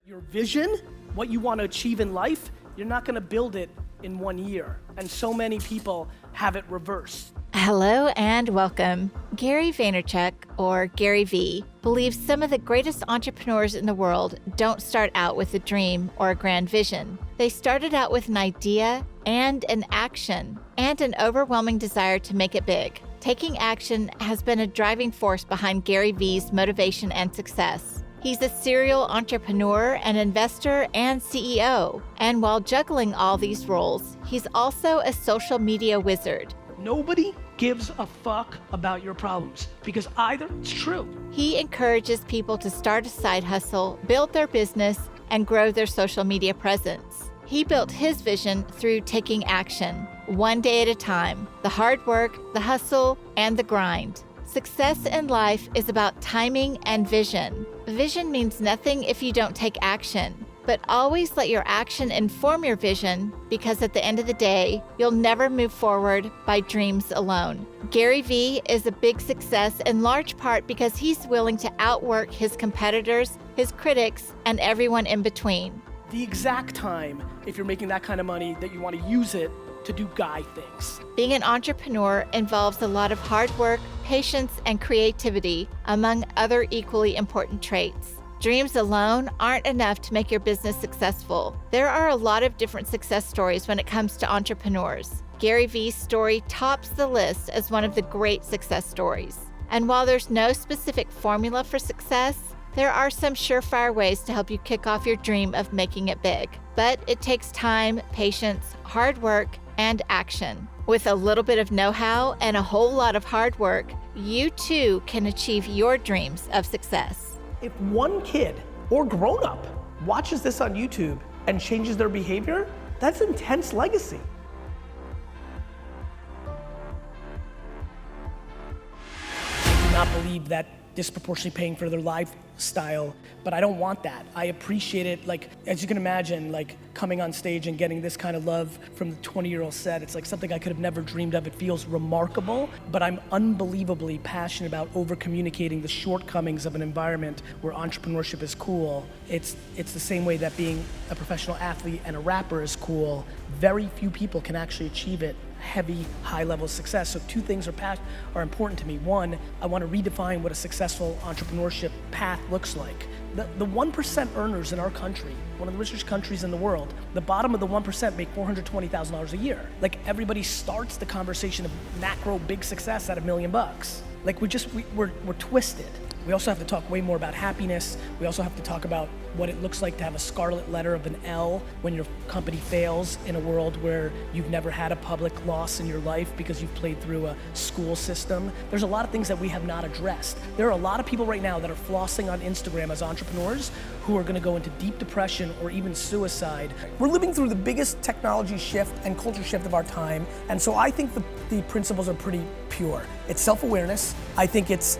Your vision, what you want to achieve in life, you're not going to build it in 1 year. And so many people have it reversed. Hello and welcome. Gary Vaynerchuk, or Gary V, believes some of the greatest entrepreneurs in the world don't start out with a dream or a grand vision. They started out with an idea and an action and an overwhelming desire to make it big. Taking action has been a driving force behind Gary V's motivation and success. He's a serial entrepreneur, an investor, and CEO. And while juggling all these roles, he's also a social media wizard. Nobody gives a fuck about your problems because either it's true. He encourages people to start a side hustle, build their business, and grow their social media presence. He built his vision through taking action, one day at a time, the hard work, the hustle, and the grind. Success in life is about timing and vision. Vision means nothing if you don't take action, but always let your action inform your vision, because at the end of the day, you'll never move forward by dreams alone. Gary V is a big success in large part because he's willing to outwork his competitors, his critics, and everyone in between. The exact time, if you're making that kind of money, that you want to use it to do guy things. Being an entrepreneur involves a lot of hard work, patience, and creativity, among other equally important traits. Dreams alone aren't enough to make your business successful. There are a lot of different success stories when it comes to entrepreneurs. Gary V's story tops the list as one of the great success stories. And while there's no specific formula for success, there are some surefire ways to help you kick off your dream of making it big. But it takes time, patience, hard work, and action. With a little bit of know-how and a whole lot of hard work, you too can achieve your dreams of success. If one kid or grown-up watches this on YouTube and changes their behavior, that's intense legacy. I do not believe that disproportionately paying for their lifestyle, but I don't want that. I appreciate it, like, as you can imagine, like coming on stage and getting this kind of love from the 20-year-old set, it's like something I could have never dreamed of. It feels remarkable, but I'm unbelievably passionate about over-communicating the shortcomings of an environment where entrepreneurship is cool. It's the same way that being a professional athlete and a rapper is cool. Very few people can actually achieve it. Heavy, high-level success. So two things are important to me. One, I want to redefine what a successful entrepreneurship path looks like. The 1% earners in our country, one of the richest countries in the world, the bottom of the 1% make $420,000 a year. Like, everybody starts the conversation of macro big success at $1 million. Like, we're twisted. We also have to talk way more about happiness. We also have to talk about what it looks like to have a scarlet letter of an L when your company fails in a world where you've never had a public loss in your life because you've played through a school system. There's a lot of things that we have not addressed. There are a lot of people right now that are flossing on Instagram as entrepreneurs who are gonna go into deep depression or even suicide. We're living through the biggest technology shift and culture shift of our time, and so I think the principles are pretty pure. It's self-awareness. I think it's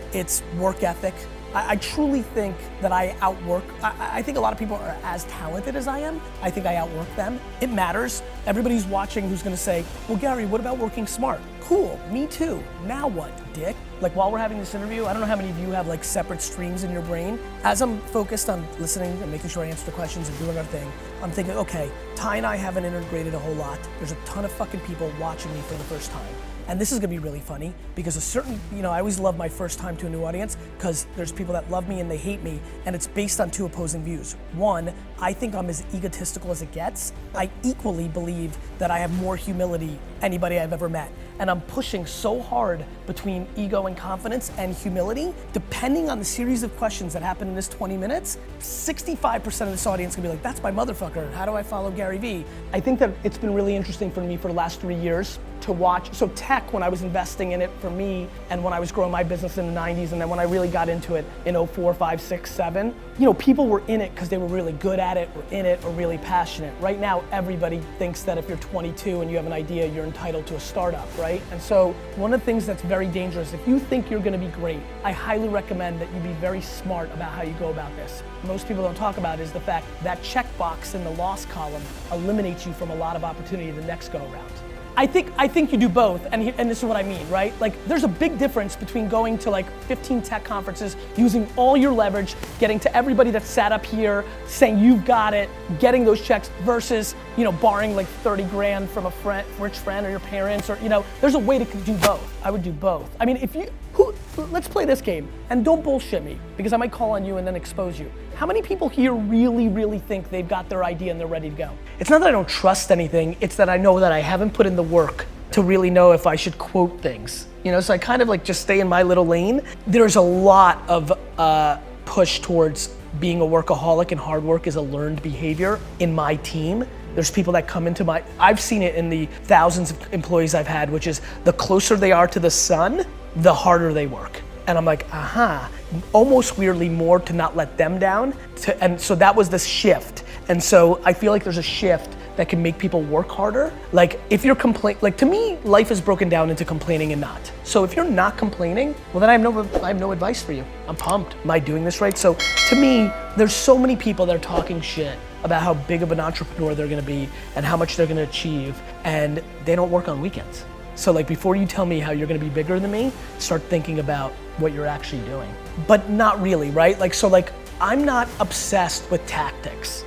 work ethic. I truly think that I outwork. I think a lot of people are as talented as I am. I think I outwork them. It matters. Everybody's watching who's gonna say, well, Gary, what about working smart? Cool, me too. Now what, dick? Like, while we're having this interview, I don't know how many of you have like separate streams in your brain. As I'm focused on listening and making sure I answer the questions and doing our thing, I'm thinking, okay, Ty and I haven't integrated a whole lot. There's a ton of fucking people watching me for the first time. And this is gonna be really funny because I always love my first time to a new audience because there's people that love me and they hate me, and it's based on two opposing views. One, I think I'm as egotistical as it gets. I equally believe that I have more humility anybody I've ever met. And I'm pushing so hard between ego and confidence and humility. Depending on the series of questions that happen in this 20 minutes, 65% of this audience can be like, that's my motherfucker, how do I follow Gary V? I think that it's been really interesting for me for the last 3 years to watch. So tech, when I was investing in it for me, and when I was growing my business in the 90s, and then when I really got into it in 04, 5, 6, 7, people were in it because they were really good at it, or in it, or really passionate. Right now, everybody thinks that if you're 22 and you have an idea, you're entitled to a startup, right? And so one of the things that's very dangerous, if you think you're gonna be great, I highly recommend that you be very smart about how you go about this. Most people don't talk about is the fact that checkbox in the loss column eliminates you from a lot of opportunity the next go around. I think you do both, and this is what I mean, right? Like, there's a big difference between going to like 15 tech conferences, using all your leverage, getting to everybody that sat up here, saying you've got it, getting those checks, versus, you know, borrowing like 30 grand from a rich friend or your parents, or, you know, there's a way to do both. I would do both. I mean, let's play this game, and don't bullshit me, because I might call on you and then expose you. How many people here really think they've got their idea and they're ready to go? It's not that I don't trust anything, it's that I know that I haven't put in the work to really know if I should quote things. You know, so I kind of like just stay in my little lane. There's a lot of push towards being a workaholic, and hard work is a learned behavior in my team. There's people that come into I've seen it in the thousands of employees I've had, which is the closer they are to the sun, the harder they work. And I'm like, almost weirdly more to not let them down. And so that was this shift. And so I feel like there's a shift that can make people work harder. Like, if you're like, to me, life is broken down into complaining and not. So if you're not complaining, well, then I have no advice for you. I'm pumped. Am I doing this right? So to me, there's so many people that are talking shit about how big of an entrepreneur they're gonna be and how much they're gonna achieve, and they don't work on weekends. So like, before you tell me how you're gonna be bigger than me, start thinking about what you're actually doing. But not really, right? Like, so like, I'm not obsessed with tactics.